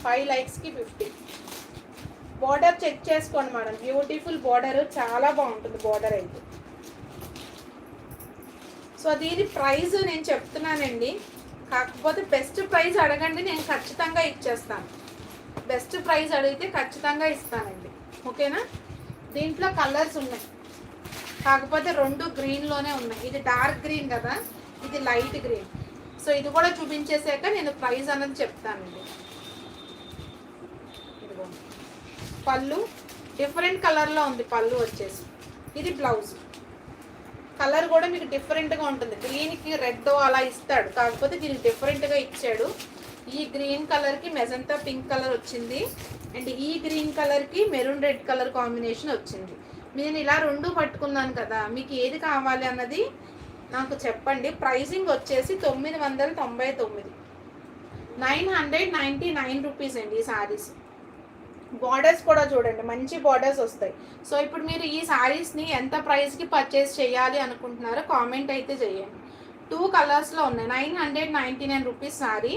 5 లైక్స్కి 50. Border check చేసుకోండి madam, beautiful border, చాలా బాగుంటుంది బార్డర్ అయితే. సో దీని ప్రైస్ నేను చెప్తున్నానండి, కాకపోతే బెస్ట్ ప్రైస్ అడగండి, నేను ఖచ్చితంగా ఇచ్చేస్తాను. బెస్ట్ ప్రైస్ అడిగితే ఖచ్చితంగా ఇస్తానండి, ఓకేనా. దీంట్లో కలర్స్ ఉన్నాయి, కాకపోతే 2 గ్రీన్లోనే ఉన్నాయి. ఇది డార్క్ గ్రీన్ కదా, ఇది లైట్ గ్రీన్. సో ఇది కూడా చూపించేసాక నేను ప్రైస్ అన్నది చెప్తానండి. ఇదిగో పళ్ళు డిఫరెంట్ కలర్లో ఉంది, పళ్ళు వచ్చేసి. ఇది బ్లౌజ్ కలర్ కూడా మీకు డిఫరెంట్గా ఉంటుంది. గ్రీన్కి రెడ్ అలా ఇస్తాడు, కాకపోతే దీనికి డిఫరెంట్గా ఇచ్చాడు. ఈ గ్రీన్ కలర్కి మెజంతా పింక్ కలర్ వచ్చింది, అండ్ ఈ గ్రీన్ కలర్కి మెరూన్ రెడ్ కలర్ కాంబినేషన్ వచ్చింది. నేను ఇలా 2 పట్టుకున్నాను కదా, మీకు ఏది కావాలి అన్నది నాకు చెప్పండి. ప్రైసింగ్ వచ్చేసి 999, 999 రూపీస్ అండి ఈ శారీస్. బార్డర్స్ కూడా చూడండి, మంచి బార్డర్స్ వస్తాయి. సో ఇప్పుడు మీరు ఈ శారీస్ని ఎంత ప్రైస్కి పర్చేస్ చేయాలి అనుకుంటున్నారో కామెంట్ అయితే చేయండి. 2 కలర్స్లో ఉన్నాయి. 999 రూపీస్ శారీ,